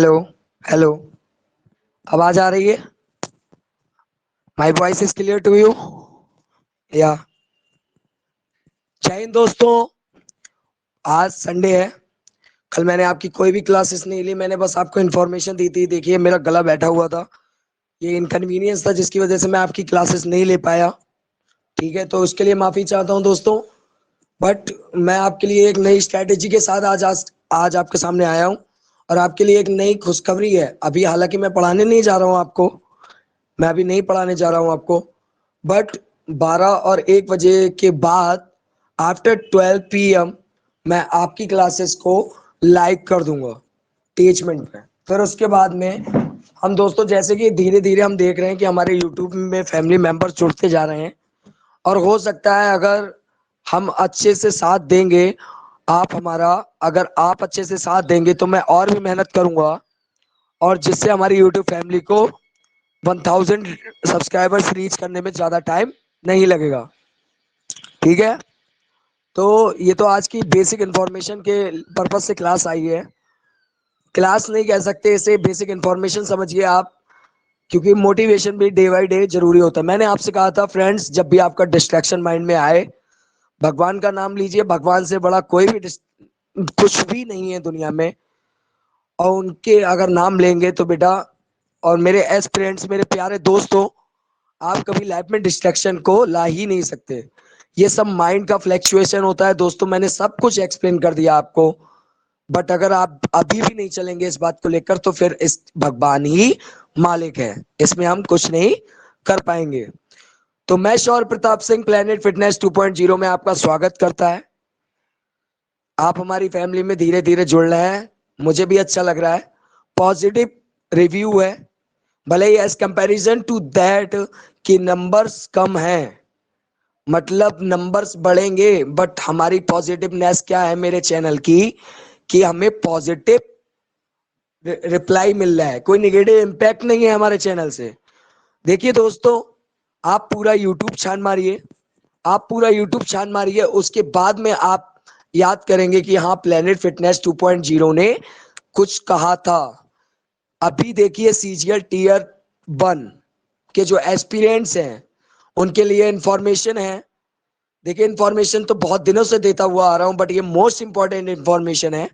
Hello. Hello. आवाज आ रही है? My voice is clear to you? Yeah. जय हिंद दोस्तों। आज संडे है। कल मैंने आपकी कोई भी क्लासेस नहीं ली, मैंने बस आपको इन्फॉर्मेशन दी थी। देखिए मेरा गला बैठा हुआ था, ये इनकन्वीनियंस था जिसकी वजह से मैं आपकी क्लासेस नहीं ले पाया। ठीक है, तो उसके लिए माफी चाहता हूँ दोस्तों। बट मैं आपके लिए एक नई स्ट्रैटेजी के साथ आज आपके सामने आया हूँ। और आपके लिए एक नई खुशखबरी है। अभी हालांकि मैं पढ़ाने नहीं जा रहा हूँ आपको, मैं अभी नहीं पढ़ाने जा रहा हूँ आपको। बट 12 और 1 बजे के बाद आफ्टर 12 PM मैं आपकी क्लासेस को लाइव कर दूंगा टीचमेंट पे। फिर उसके बाद में हम दोस्तों, जैसे कि धीरे धीरे हम देख रहे हैं कि हमारे यूट्यूब में फैमिली मेंबर्स जुड़ते जा रहे हैं। और हो सकता है अगर हम अच्छे से साथ देंगे, आप हमारा अगर आप अच्छे से साथ देंगे तो मैं और भी मेहनत करूंगा, और जिससे हमारी यूट्यूब फैमिली को 1000 सब्सक्राइबर्स रीच करने में ज़्यादा टाइम नहीं लगेगा। ठीक है, तो ये तो आज की बेसिक इन्फॉर्मेशन के पर्पज से क्लास आई है। क्लास नहीं कह सकते इसे, बेसिक इन्फॉर्मेशन समझिए आप। क्योंकि मोटिवेशन भी डे बाई डे जरूरी होता है। मैंने आपसे कहा था फ्रेंड्स, जब भी आपका डिस्ट्रैक्शन माइंड में आए, भगवान का नाम लीजिए। भगवान से बड़ा कोई भी कुछ भी नहीं है दुनिया में। और उनके अगर नाम लेंगे तो बेटा, और मेरे एस्पिरेंट्स, मेरे प्यारे दोस्तों, आप कभी लाइफ में डिस्ट्रैक्शन को ला ही नहीं सकते। ये सब माइंड का फ्लैक्चुएशन होता है दोस्तों। मैंने सब कुछ एक्सप्लेन कर दिया आपको। बट अगर आप अभी भी नहीं चलेंगे इस बात को लेकर, तो फिर इस भगवान ही मालिक है, इसमें हम कुछ नहीं कर पाएंगे। तो मैं sure Pratap Singh planet fitness 2.0 में आपका स्वागत करता है। आप हमारी फैमिली में धीरे धीरे जुड़ रहे हैं, मुझे भी अच्छा लग रहा है। पॉजिटिव रिव्यू है, भले ही एज कंपैरिजन टू दैट कि नंबर्स कम हैं, मतलब नंबर्स बढ़ेंगे, बट हमारी पॉजिटिवनेस क्या है मेरे चैनल की, कि हमें पॉजिटिव रिप्लाई मिल रहा है, कोई निगेटिव इम्पैक्ट नहीं है हमारे चैनल से। देखिए दोस्तों, आप पूरा यूट्यूब छान मारिए, आप पूरा यूट्यूब छान मारिए, उसके बाद में आप याद करेंगे कि हाँ, प्लेनेट फिटनेस 2.0 ने कुछ कहा था। अभी देखिए सीजीएल टीयर 1 के जो एस्पिरेंट्स हैं उनके लिए इंफॉर्मेशन है। देखिए इंफॉर्मेशन तो बहुत दिनों से देता हुआ आ रहा हूं, बट ये मोस्ट इंपॉर्टेंट इंफॉर्मेशन है,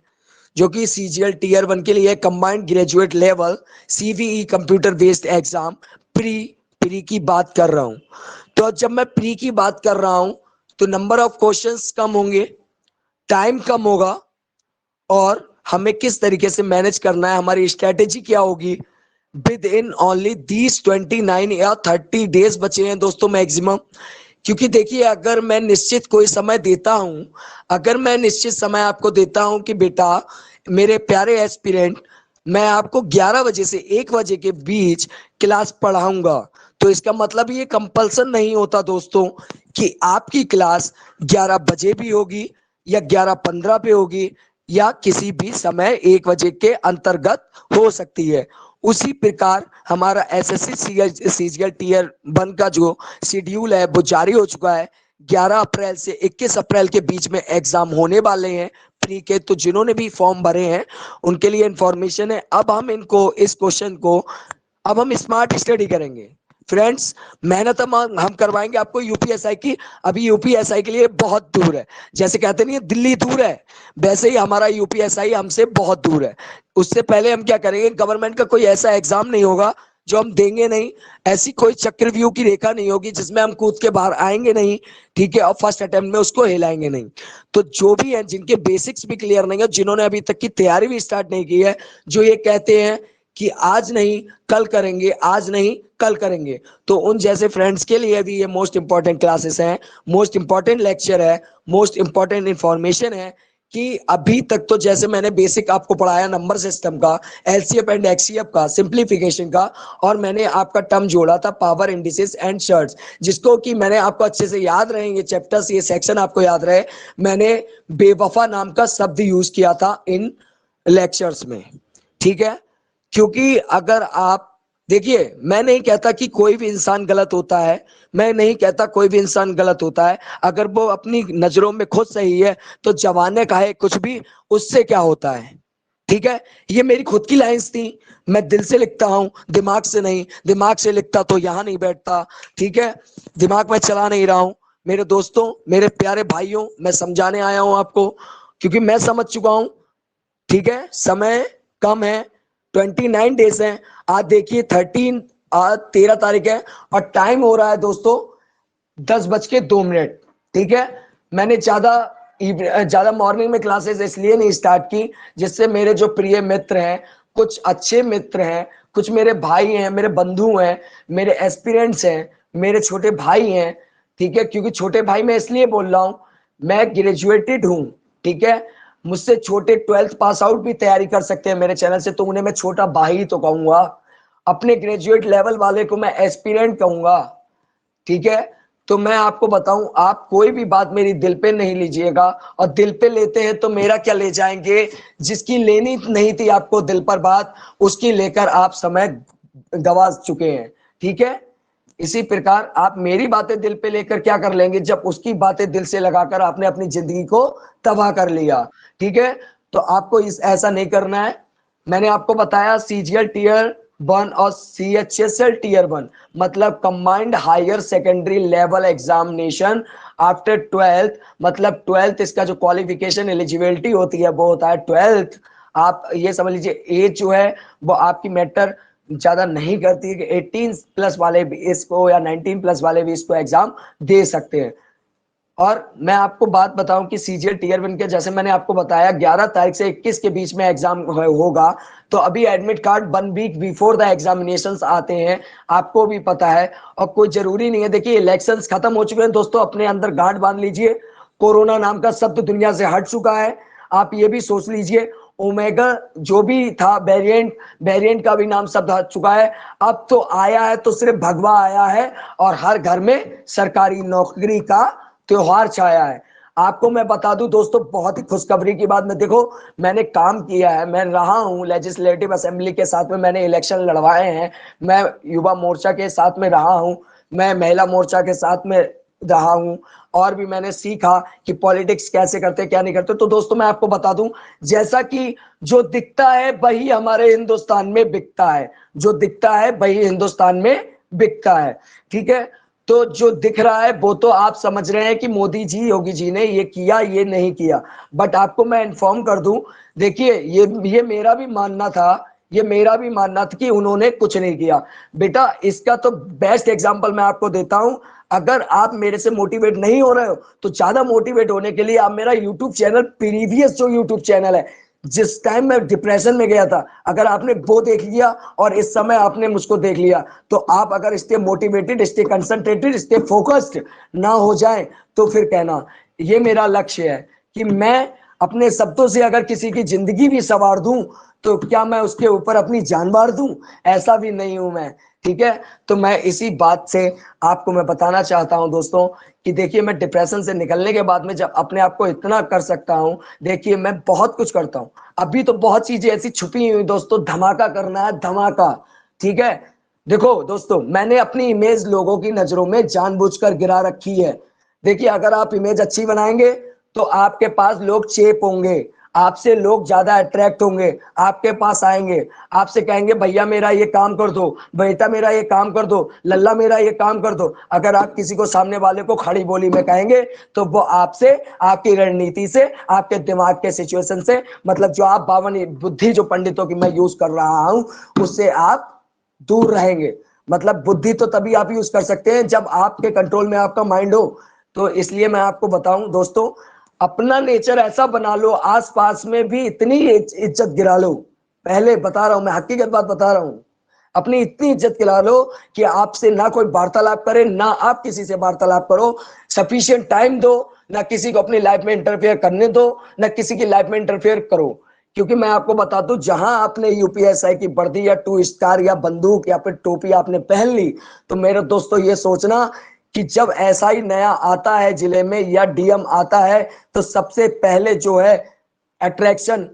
जो कि सीजीएल टीयर 1 के लिए combined graduate level CBE computer based exam pre pre की बात कर रहा हूं। तो जब मैं प्री की बात कर रहा हूं, तो नंबर ऑफ क्वेश्चंस कम होंगे, टाइम कम होगा, और हमें किस तरीके से मैनेज करना है, हमारी स्ट्रेटेजी क्या होगी विद इन ओनली दीज 29 या 30 डेज बचे हैं दोस्तों मैक्सिमम। क्योंकि देखिए, अगर मैं निश्चित कोई समय देता हूं, अगर मैं निश्चित समय आपको देता हूं कि बेटा मेरे प्यारे एस्पिरेंट, मैं आपको 11 बजे से 1 बजे के बीच क्लास पढ़ाऊंगा, तो इसका मतलब ये कंपल्सन नहीं होता दोस्तों कि आपकी क्लास 11 बजे भी होगी, या 11:15 पे होगी, या किसी भी समय 1 बजे के अंतर्गत हो सकती है। उसी प्रकार हमारा एसएससी सीजीएल टीयर 1 का जो शेड्यूल है वो जारी हो चुका है। 11 अप्रैल से 21 अप्रैल के बीच में एग्जाम होने वाले हैं प्री के। तो जिन्होंने भी फॉर्म भरे हैं उनके लिए इंफॉर्मेशन है। अब हम इनको, इस क्वेश्चन को अब हम स्मार्ट स्टडी करेंगे फ्रेंड्स। मेहनत हम करवाएंगे आपको यूपीएसआई की। अभी यूपीएसआई के लिए बहुत दूर है, जैसे कहते नहीं है दिल्ली दूर है, वैसे ही हमारा यूपीएसआई हमसे बहुत दूर है। उससे पहले हम क्या करेंगे, गवर्नमेंट का कोई ऐसा एग्जाम नहीं होगा जो हम देंगे नहीं, ऐसी कोई चक्रव्यूह की रेखा नहीं होगी जिसमें हम कूद के बाहर आएंगे नहीं। ठीक है, और फर्स्ट अटेम्प्ट में उसको हिलाएंगे नहीं। तो जो भी है, जिनके बेसिक्स भी क्लियर नहीं है, जिन्होंने अभी तक की तैयारी भी स्टार्ट नहीं की है, जो ये कहते हैं कि आज नहीं कल करेंगे, आज नहीं कल करेंगे, तो उन जैसे फ्रेंड्स के लिए भी ये मोस्ट इंपॉर्टेंट क्लासेस हैं, मोस्ट इंपॉर्टेंट लेक्चर है, मोस्ट इंपॉर्टेंट इंफॉर्मेशन है। कि अभी तक तो जैसे मैंने बेसिक आपको पढ़ाया नंबर सिस्टम का, एलसीएफ एंड एक्ससीएफ का, सिंप्लीफिकेशन का, और मैंने आपका टर्म जोड़ा था पावर इंडिसेस एंड शर्ट्स, जिसको कि मैंने आपको अच्छे से याद रहे, ये चैप्टर्स, ये सेक्शन आपको याद रहे। मैंने बेवफा नाम का शब्द यूज किया था इन लेक्चर्स में। ठीक है, क्योंकि अगर आप देखिए, मैं नहीं कहता कि कोई भी इंसान गलत होता है, मैं नहीं कहता कोई भी इंसान गलत होता है। अगर वो अपनी नजरों में खुद सही है तो जमाने का है कुछ भी, उससे क्या होता है। ठीक है, ये मेरी खुद की लाइंस थी, मैं दिल से लिखता हूं, दिमाग से नहीं। दिमाग से लिखता तो यहां नहीं बैठता। ठीक है, दिमाग में चला नहीं रहा हूं। मेरे दोस्तों, मेरे प्यारे भाइयों, मैं समझाने आया हूं आपको, क्योंकि मैं समझ चुका हूं। ठीक है, समय कम है, 29 डेज है। आज देखिए 13 तारीख है और टाइम हो रहा है दोस्तों 10:02। ठीक है, मैंने ज्यादा मॉर्निंग में क्लासेस इसलिए नहीं स्टार्ट की, जिससे मेरे जो प्रिय मित्र हैं, कुछ अच्छे मित्र हैं, कुछ मेरे भाई हैं, मेरे बंधु हैं, मेरे एस्पिरेंट्स हैं, मेरे छोटे भाई हैं। ठीक है, क्योंकि छोटे भाई मैं इसलिए बोल रहा हूं, मैं ग्रेजुएटेड हूं। ठीक है, मुझसे छोटे 12th पास आउट भी तैयारी कर सकते हैं मेरे चैनल से, तो उन्हें मैं छोटा भाई तो कहूंगा। अपने ग्रेजुएट लेवल वाले को मैं एस्पिरेंट कहूंगा। ठीक है, तो मैं आपको बताऊं, आप कोई भी बात मेरी दिल पे नहीं लीजिएगा, और दिल पे लेते हैं तो मेरा क्या ले जाएंगे। जिसकी लेनी नहीं थी आपको दिल पर बात, उसकी लेकर आप समय गवा चुके हैं। ठीक है, इसी प्रकार आप मेरी बातें दिल पे लेकर क्या कर लेंगे, जब उसकी बातें दिल से लगाकर आपने अपनी जिंदगी को तबाह कर लिया। ठीक है, तो आपको ऐसा नहीं करना है। मैंने आपको बताया सीजीएल टीयर 1 और सीएचएसएल टीयर 1 मतलब combined higher secondary level examination after 12th। मतलब 12th इसका जो क्वालिफिकेशन एलिजिबिलिटी होती है वो होता है 12th। आप ये समझ लीजिए एज जो है वो आपकी मैटर ज्यादा नहीं करती है, कि 18+ वाले भी इसको या 19+ वाले भी इसको एग्जाम दे सकते हैं। और मैं आपको बात बताऊं कि सीजीएल टीयर 1 के, जैसे मैंने आपको बताया 11 तारीख से 21 के बीच में एग्जाम होगा, तो अभी admit card 1 week before the examinations आते हैं, आपको भी पता है। और कोई जरूरी नहीं है, देखिए इलेक्शंस खत्म हो चुके हैं दोस्तों, अपने अंदर गांठ बांध लीजिए। कोरोना नाम का शब्द दुनिया से हट चुका है। आप ये भी सोच लीजिए, ओमेगा जो भी था वेरिएंट का भी नाम शब्द हट चुका है। अब तो आया है तो सिर्फ भगवा आया है, और हर घर में सरकारी नौकरी का त्योहार छाया है। आपको मैं बता दूं दोस्तों, बहुत ही खुशखबरी की बात, मैं देखो मैंने काम किया है, मैं रहा हूं लेजिस्लेटिव असेंबली के साथ में, मैंने इलेक्शन लड़वाए हैं, मैं युवा मोर्चा के साथ में रहा हूं, मैं महिला मोर्चा के साथ में रहा हूं, और भी मैंने सीखा कि पॉलिटिक्स कैसे करते क्या नहीं करते। तो दोस्तों मैं आपको बता दूं, जैसा कि जो दिखता है वही हमारे हिंदुस्तान में बिकता है, जो दिखता है वही हिंदुस्तान में बिकता है। ठीक है, तो जो दिख रहा है वो तो आप समझ रहे हैं कि मोदी जी, योगी जी ने ये किया, ये नहीं किया। बट आपको मैं इन्फॉर्म कर दूं, देखिए ये मेरा भी मानना था, ये मेरा भी मानना था कि उन्होंने कुछ नहीं किया। बेटा इसका तो बेस्ट एग्जांपल मैं आपको देता हूं। अगर आप मेरे से मोटिवेट नहीं हो रहे हो, तो ज्यादा मोटिवेट होने के लिए आप मेरा यूट्यूब चैनल, प्रीवियस जो यूट्यूब चैनल है, जिस टाइम मैं डिप्रेशन में गया था, अगर आपने वो देख लिया और इस समय आपने मुझको देख लिया, तो आप अगर इसके मोटिवेटेड, इसके कंसंट्रेटेड, इसके फोकस्ड ना हो जाए, तो फिर कहना। ये मेरा लक्ष्य है कि मैं अपने शब्दों से अगर किसी की जिंदगी भी संवार दूं, तो क्या मैं उसके ऊपर अपनी जान वार दूं? ऐसा भी नहीं हूं मैं। ठीक है, तो मैं इसी बात से आपको मैं बताना चाहता हूं दोस्तों, कि देखिए मैं डिप्रेशन से निकलने के बाद में जब अपने आप को इतना कर सकता हूं, देखिए मैं बहुत कुछ करता हूं। अभी तो बहुत चीजें ऐसी छुपी हुई दोस्तों, धमाका करना है, धमाका। ठीक है, देखो दोस्तों, मैंने अपनी इमेज लोगों की नजरों में जानबूझकर गिरा रखी है। देखिए अगर आप इमेज अच्छी बनाएंगे, तो आपके पास लोग चेप होंगे, आपसे लोग ज्यादा अट्रैक्ट होंगे, आपके पास आएंगे, आपसे कहेंगे भैया मेरा ये काम कर दो, बेटा मेरा ये काम कर दो, लल्ला मेरा ये काम कर दो। अगर आप किसी को, सामने वाले को खड़ी बोली में कहेंगे, तो वो आपसे, आपकी रणनीति से, आपके दिमाग के सिचुएशन से, मतलब जो आप बावन बुद्धि जो पंडितों की मैं यूज कर रहा हूं, उससे आप दूर रहेंगे। मतलब बुद्धि तो तभी आप यूज कर सकते हैं जब आपके कंट्रोल में आपका माइंड हो। तो इसलिए मैं आपको बताऊं दोस्तों, अपना नेचर ऐसा बना लो, आसपास में भी इतनी इज्जत गिरा लो। पहले बता रहा हूं, मैं हकीकत बात बता रहा हूं, अपनी इतनी इज्जत गिरा लो कि आपसे ना कोई वार्तालाप करे, ना आप किसी से वार्तालाप करो। सफिशिएंट टाइम दो, ना किसी को अपनी लाइफ में इंटरफेयर करने दो, ना किसी की लाइफ में इंटरफेयर करो। क्योंकि मैं आपको बता दूं, जहां आपने यूपीएसआई की वर्दी या 2 स्टार या बंदूक या फिर टोपी आपने पहन ली, तो मेरे दोस्तों ये सोचना कि जब ऐसा ही नया आता है जिले में या डीएम आता है, तो सबसे पहले जो है अट्रैक्शन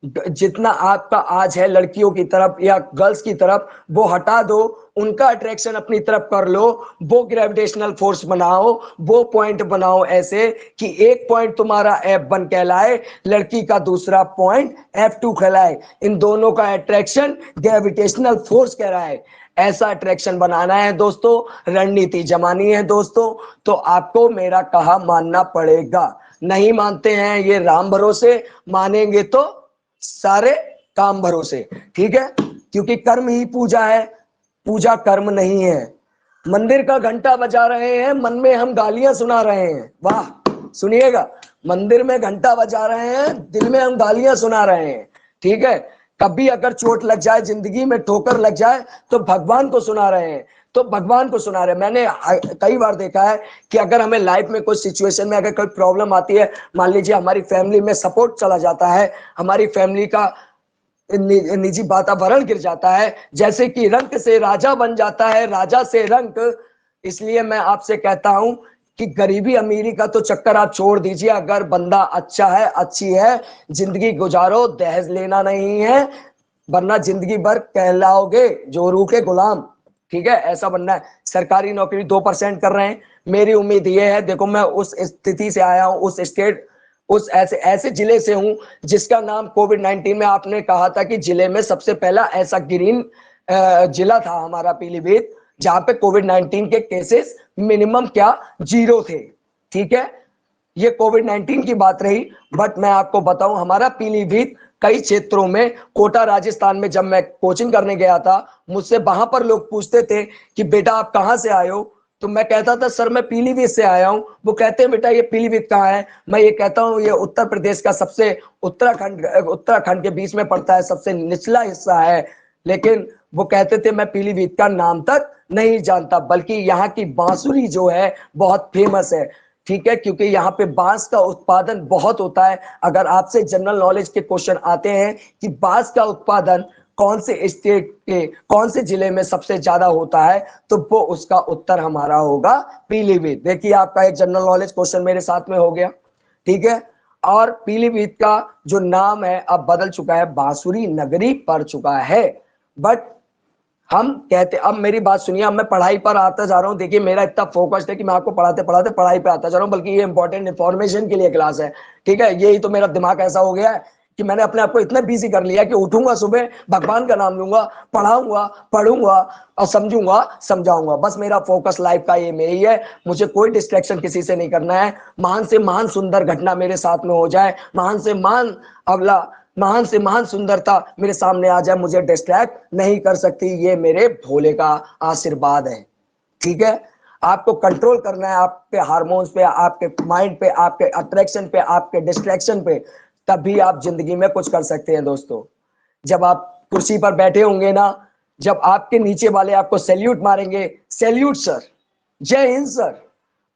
जितना आपका आज है लड़कियों की तरफ या गर्ल्स की तरफ, वो हटा दो, उनका अट्रैक्शन अपनी तरफ कर लो, वो ग्रेविटेशनल फोर्स बनाओ, वो पॉइंट बनाओ ऐसे कि एक पॉइंट तुम्हारा F1 कहलाए, लड़की का दूसरा पॉइंट F2 कहलाए, इन दोनों का अट्रैक्शन ग्रेविटेशनल फोर्स कह रहा है। ऐसा अट्रैक्शन बनाना है दोस्तों, रणनीति जमानी है दोस्तों, तो आपको मेरा कहा मानना पड़ेगा। नहीं मानते हैं ये राम भरोसे, मानेंगे तो सारे काम भरोसे, ठीक है, क्योंकि कर्म ही पूजा है, पूजा कर्म नहीं है। मंदिर का घंटा बजा रहे हैं, मन में हम गालियां सुना रहे हैं, वाह सुनिएगा, मंदिर में घंटा बजा रहे हैं, दिल में हम गालियां सुना रहे हैं, ठीक है। कभी अगर चोट लग जाए, जिंदगी में ठोकर लग जाए, तो भगवान को सुना रहे हैं, तो भगवान को सुना रहे हैं। मैंने कई बार देखा है कि अगर हमें लाइफ में कोई सिचुएशन में अगर कोई प्रॉब्लम आती है, मान लीजिए हमारी फैमिली में सपोर्ट चला जाता है, हमारी फैमिली का निजी वातावरण गिर जाता है, जैसे कि रंक से राजा बन जाता है, राजा से रंक। इसलिए मैं आपसे कहता हूं कि गरीबी अमीरी का तो चक्कर आप छोड़ दीजिए, अगर बंदा अच्छा है, अच्छी है, जिंदगी गुजारो, दहेज लेना नहीं है, वरना जिंदगी भर कहलाओगे जोरू के गुलाम, ठीक है, ऐसा बनना है। सरकारी नौकरी 2% कर रहे हैं, मेरी उम्मीद ये है, देखो मैं उस स्थिति से आया हूं, उस स्टेट, उस ऐसे ऐसे जिले से हूं जिसका नाम कोविड-19 में आपने कहा था कि जिले में सबसे पहला ऐसा ग्रीन जिला था हमारा पीलीभीत, जहां पे कोविड-19 के केसेस मिनिमम क्या 0 थे, ठीक है। ये कोविड-19 की बात रही, बट मैं आपको बताऊं हमारा पीलीभीत कई क्षेत्रों में, कोटा राजस्थान में जब मैं कोचिंग करने गया था, मुझसे वहां पर लोग पूछते थे कि बेटा आप कहां से आए हो, तो मैं कहता था सर मैं पीलीभीत से आया हूं। वो कहते हैं बेटा ये पीलीभीत कहाँ है, मैं ये कहता हूं ये उत्तर प्रदेश का सबसे उत्तराखंड के बीच में पड़ता है, सबसे निचला हिस्सा है। लेकिन वो कहते थे मैं पीलीभीत का नाम तक नहीं जानता, बल्कि यहाँ की बांसुरी जो है बहुत फेमस है, ठीक है, क्योंकि यहाँ पे बांस का उत्पादन बहुत होता है। अगर आपसे जनरल नॉलेज के क्वेश्चन आते हैं कि बांस का उत्पादन कौन से स्टेट के कौन से जिले में सबसे ज्यादा होता है, तो वो उसका उत्तर हमारा होगा पीलीभीत। देखिए आपका एक जनरल नॉलेज क्वेश्चन मेरे साथ में हो गया, ठीक है। और पीलीभीत का जो नाम है अब बदल चुका है, बांसुरी नगरी पड़ चुका है। बट हम कहते, अब मेरी बात सुनिए, अब मैं पढ़ाई पर आता जा रहा हूँ। देखिए मेरा इतना फोकस्ड है कि मैं आपको पढ़ाते पढ़ाते पढ़ाई पे आता जा रहा हूँ, बल्कि ये इंपॉर्टेंट इन्फॉर्मेशन के लिए क्लास है, ठीक है। यही तो मेरा दिमाग ऐसा हो गया है कि मैंने अपने आप को इतना बिजी कर लिया कि उठूंगा सुबह, भगवान का नाम लूंगा, पढ़ाऊंगा, पढ़ूंगा और समझूंगा, समझाऊंगा, बस मेरा फोकस लाइफ का ये में ही है। मुझे कोई डिस्ट्रैक्शन किसी से नहीं करना है। महान से महान सुंदर घटना मेरे साथ में हो जाए, महान से महान अगला महान से महान सुंदरता मेरे सामने आ जाए, मुझे डिस्ट्रैक्ट नहीं कर सकती, ये मेरे भोले का आशीर्वाद है, ठीक है। आपको कंट्रोल करना है आपके हार्मोन्स पे, आपके माइंड पे, आपके अट्रैक्शन पे, आपके डिस्ट्रैक्शन पे, तभी आप जिंदगी में कुछ कर सकते हैं दोस्तों। जब आप कुर्सी पर बैठे होंगे ना, जब आपके नीचे वाले आपको सैल्यूट मारेंगे, सैल्यूट सर, जय हिंद सर,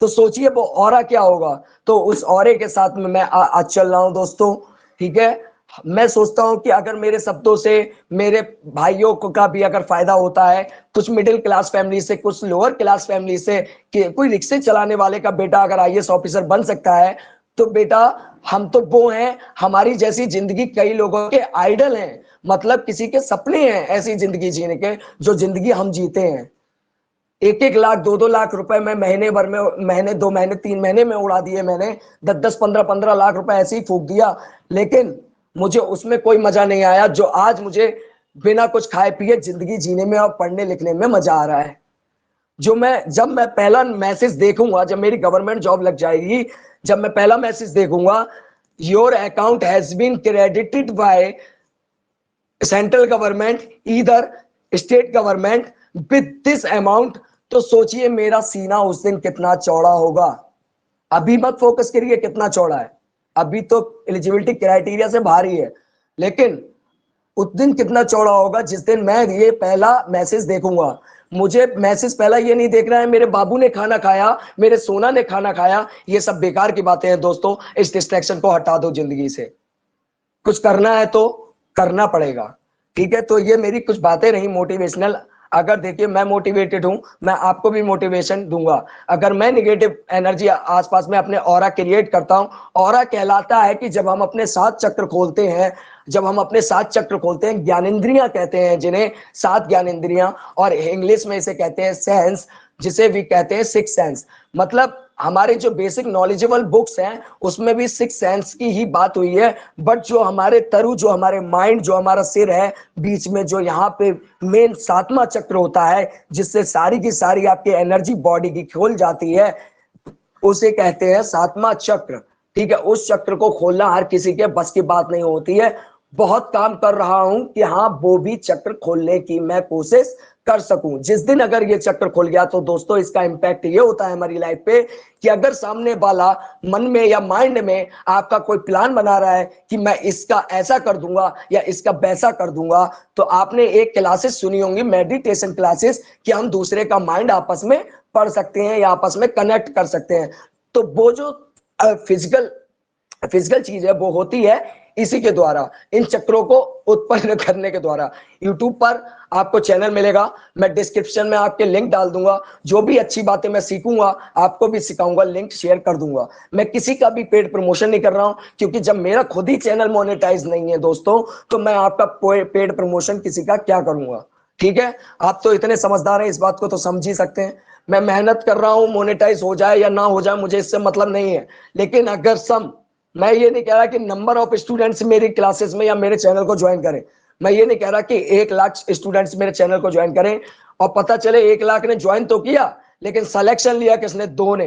तो सोचिए वो ऑरा क्या होगा। तो उस ऑरे के साथ में मैं आज चल रहा हूं दोस्तों, ठीक है। मैं सोचता हूं कि अगर मेरे शब्दों से मेरे भाइयों को का भी अगर फायदा होता है, कुछ मिडिल क्लास फैमिली से, कुछ लोअर क्लास फैमिली से, कि कोई रिक्शे चलाने वाले का बेटा अगर आईएएस ऑफिसर बन सकता है, तो बेटा हम तो वो हैं, हमारी जैसी जिंदगी कई लोगों के आइडल हैं, मतलब किसी के सपने हैं ऐसी जिंदगी जीने के जो जिंदगी हम जीते हैं। 1-1 लाख 2-2 लाख रुपए में महीने भर में, महीने 2 महीने 3 महीने में उड़ा दिए मैंने, 10-10 15-15 लाख रुपए ऐसे ही फूक दिया, लेकिन मुझे उसमें कोई मजा नहीं आया जो आज मुझे बिना कुछ खाए पिए जिंदगी जीने में और पढ़ने लिखने में मजा आ रहा है। जब मैं पहला मैसेज देखूंगा, जब मेरी गवर्नमेंट जॉब लग जाएगी, जब मैं पहला मैसेज देखूंगा, your account has been credited by central government इधर state government with this amount, तो सोचिए मेरा सीना उस दिन कितना चौड़ा होगा। अभी मत फोकस करिए कितना चौड़ा है, अभी तो एलिजिबिलिटी क्राइटेरिया से बाहर ही है, लेकिन उस दिन कितना चौड़ा होगा जिस दिन मैं ये पहला मैसेज देखूंगा। मुझे मैसेज पहला ये नहीं देखना है मेरे बाबू ने खाना खाया, मेरे सोना ने खाना खाया, ये सब बेकार की बातें हैं दोस्तों। इस डिस्ट्रैक्शन को हटा दो जिंदगी से, कुछ करना है तो करना पड़ेगा, ठीक है। तो ये मेरी कुछ बातें रही मोटिवेशनल, अगर देखिए मैं मोटिवेटेड हूं, मैं आपको भी मोटिवेशन दूंगा। अगर मैं निगेटिव एनर्जी आसपास में अपने ऑरा क्रिएट करता हूं, ऑरा कहलाता है कि जब हम अपने 7 चक्र खोलते हैं, जब हम अपने 7 चक्र खोलते हैं, ज्ञानेंद्रियां कहते हैं जिन्हें, 7 ज्ञानेंद्रियां, और इंग्लिश में इसे कहते हैं सेंस, जिसे भी कहते हैं 6 सेंस। मतलब हमारे जो बेसिक नॉलेजेबल बुक्स हैं उसमें भी 6 सेंस की ही बात हुई है, बट जो हमारे तरु, जो हमारे माइंड, जो हमारा सिर है, बीच में जो यहाँ पे मेन 7वां चक्र होता है, जिससे सारी की सारी आपकी एनर्जी बॉडी की खोल जाती है, उसे कहते हैं 7वां चक्र। ठीक है, उस चक्र को खोलना हर किसी के बस की बात नहीं होती है। बहुत काम कर रहा हूं कि हाँ वो भी चक्र खोलने की मैं कोशिश कर सकूं। जिस दिन अगर ये चक्र खुल गया तो दोस्तों इसका इंपैक्ट ये होता है हमारी लाइफ पे कि अगर सामने वाला मन में या माइंड में आपका कोई प्लान बना रहा है कि मैं इसका ऐसा कर दूंगा या इसका वैसा कर दूंगा, तो आपने एक क्लासेस सुनी होंगी, मेडिटेशन क्लासेस, कि हम दूसरे का माइंड आपस में पढ़ सकते हैं या आपस में कनेक्ट कर सकते हैं। तो वो जो फिजिकल फिजिकल चीज है वो होती है इसी के द्वारा, इन चक्रों को उत्पन्न करने के द्वारा। YouTube पर आपको चैनल मिलेगा, मैं डिस्क्रिप्शन में आपके लिंक डाल दूंगा। जो भी अच्छी बातें मैं सीखूंगा आपको भी सिखाऊंगा, लिंक शेयर कर दूंगा। मैं किसी का भी पेड प्रमोशन नहीं कर रहा हूं, क्योंकि जब मेरा खुद ही चैनल मोनेटाइज नहीं है दोस्तों, तो मैं आपका पेड प्रमोशन किसी का क्या करूंगा। ठीक है, आप तो इतने समझदार हैं, इस बात को तो समझ ही सकते हैं। मैं मेहनत कर रहा हूं, मोनेटाइज हो जाए या ना हो जाए मुझे इससे मतलब नहीं है, लेकिन अगर मैं ये नहीं कह रहा कि नंबर ऑफ स्टूडेंट्स मेरी क्लासेस में या मेरे चैनल को ज्वाइन करें। मैं ये नहीं कह रहा कि 1 लाख स्टूडेंट्स मेरे चैनल को ज्वाइन करें और पता चले 1 लाख ने ज्वाइन तो किया लेकिन सिलेक्शन लिया किसने, 2 ने,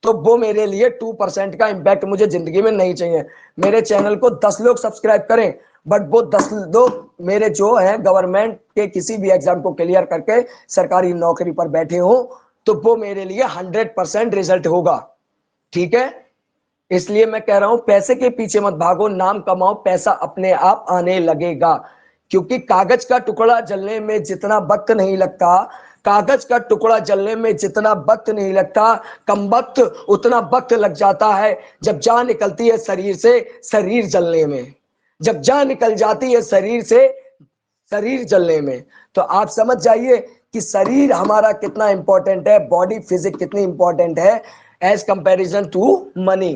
तो वो मेरे लिए 2% का इंपैक्ट मुझे जिंदगी में नहीं चाहिए। मेरे चैनल को 10 लोग सब्सक्राइब करें, बट वो 10 लोग मेरे जो है गवर्नमेंट के किसी भी एग्जाम को क्लियर करके सरकारी नौकरी पर बैठे हो, तो वो मेरे लिए 100% रिजल्ट होगा। ठीक है, इसलिए मैं कह रहा हूं पैसे के पीछे मत भागो, नाम कमाओ, पैसा अपने आप आने लगेगा। क्योंकि कागज का टुकड़ा जलने में जितना वक्त नहीं लगता, कागज का टुकड़ा जलने में जितना वक्त नहीं लगता, कम वक्त उतना वक्त लग जाता है जब जान निकलती है शरीर से, शरीर जलने में। जब जान निकल जाती है शरीर से, शरीर जलने में। तो आप समझ जाइए कि शरीर हमारा कितना इंपॉर्टेंट है, बॉडी फिजिक कितनी इंपॉर्टेंट है एज कंपैरिजन टू मनी।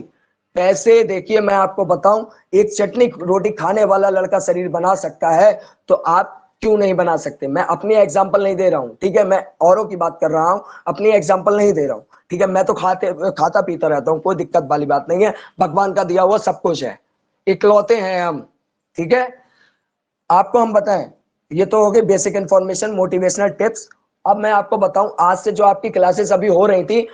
पैसे देखिए मैं आपको बताऊं, एक चटनी रोटी खाने वाला लड़का शरीर बना सकता है, तो आप क्यों नहीं बना सकते। मैं अपनी एग्जांपल नहीं दे रहा हूं, ठीक है, मैं औरों की बात कर रहा हूं, अपनी एग्जांपल नहीं दे रहा हूं। ठीक है, मैं तो खाता पीता रहता हूं, कोई दिक्कत वाली बात नहीं है, भगवान का दिया हुआ सब कुछ है, इकलौते हैं हम। ठीक है, आपको हम बताएं, ये तो हो गई बेसिक इंफॉर्मेशन, मोटिवेशनल टिप्स। अब मैं आपको बताऊं, आज से जो आपकी क्लासेस अभी हो रही थी,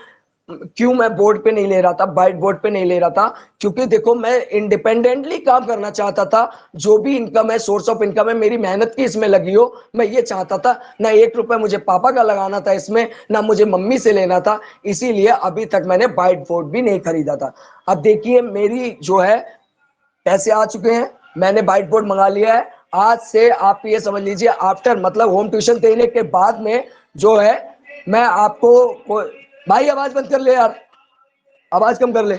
क्यों मैं बोर्ड पे नहीं ले रहा था, वाइट बोर्ड पे नहीं ले रहा था, क्योंकि देखो मैं इंडिपेंडेंटली काम करना चाहता था। जो भी इनकम है, सोर्स ऑफ इनकम है, मेरी मेहनत की इसमें लगी हो, मैं ये चाहता था। ना 1 रुपया मुझे पापा का लगाना था इसमें, ना मुझे मम्मी से लेना था, इसीलिए अभी तक मैंने वाइट बोर्ड भी नहीं खरीदा था। अब देखिए मेरी जो है पैसे आ चुके हैं, मैंने वाइट बोर्ड मंगा लिया है। आज से आप ये समझ लीजिए, आफ्टर मतलब होम ट्यूशन देने के बाद में जो है, मैं आपको, भाई आवाज बंद कर ले यार, आवाज कम कर ले।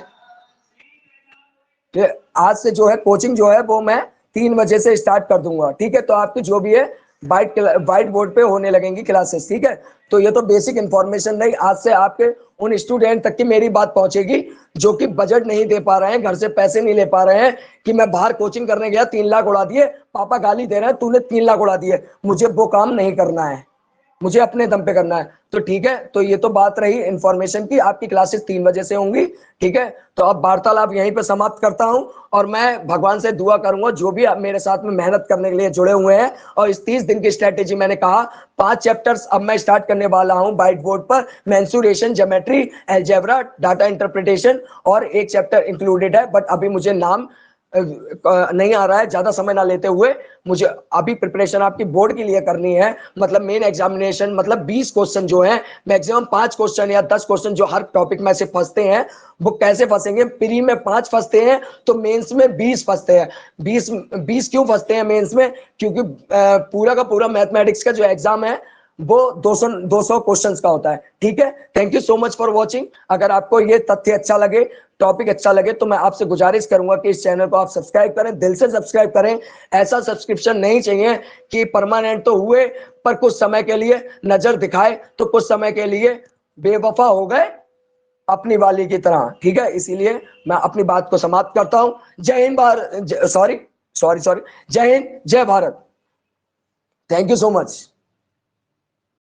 आज से जो है कोचिंग जो है वो मैं 3 बजे से स्टार्ट कर दूंगा। ठीक है, तो आपकी जो भी है वाइट बोर्ड पे होने लगेंगी क्लासेस। ठीक है, तो ये तो बेसिक इंफॉर्मेशन नहीं, आज से आपके उन स्टूडेंट तक की मेरी बात पहुंचेगी जो कि बजट नहीं दे पा रहे हैं, घर से पैसे नहीं ले पा रहे हैं, कि मैं बाहर कोचिंग करने गया 3 लाख उड़ा दिए, पापा गाली दे रहे हैं तूने 3 लाख उड़ा दिए। मुझे वो काम नहीं करना है, मुझे अपने दम पे करना है। तो ठीक है, तो ये तो बात रही इंफॉर्मेशन की। आपकी क्लासेस 3 बजे से होंगी। ठीक है, तो अब वार्तालाप यहीं पे समाप्त करता हूं, और मैं भगवान से दुआ करूंगा जो भी आप मेरे साथ में मेहनत करने के लिए जुड़े हुए हैं। और इस 30 दिन की स्ट्रेटेजी मैंने कहा 5 चैप्टर्स अब मैं स्टार्ट करने वाला हूं व्हाइट बोर्ड पर, mensuration, geometry, algebra, data interpretation, और एक चैप्टर इंक्लूडेड है, बट अभी मुझे नाम नहीं आ रहा है। ज्यादा समय ना लेते हुए, मुझे अभी प्रिपरेशन आपकी बोर्ड के लिए करनी है, मतलब मेन एग्जामिनेशन, मतलब 20 क्वेश्चन जो है, मैक्सिमम 5 क्वेश्चन या 10 क्वेश्चन जो हर टॉपिक में से फंसते हैं, वो कैसे फंसेंगे। प्री में 5 फंसते हैं तो मेंस में 20 फंसते हैं। 20 क्यों फंसते हैं मेंस में, क्योंकि पूरा का पूरा मैथमेटिक्स का जो एग्जाम है वो 200 क्वेश्चंस का होता है। ठीक है, thank you so much for watching. अगर आपको ये तथ्य अच्छा लगे, टॉपिक अच्छा लगे, तो मैं आपसे गुजारिश करूंगा कि इस चैनल को आप सब्सक्राइब करें, दिल से सब्सक्राइब करें। ऐसा सब्सक्रिप्शन नहीं चाहिए कि परमानेंट तो हुए पर कुछ समय के लिए नजर दिखाए तो कुछ समय के लिए बेवफा हो गए अपनी वाली की तरह। ठीक है, इसीलिए मैं अपनी बात को समाप्त करता हूं। जय Hind Bharat, sorry sorry sorry, जय हिंद, जय Bharat. Thank you so much.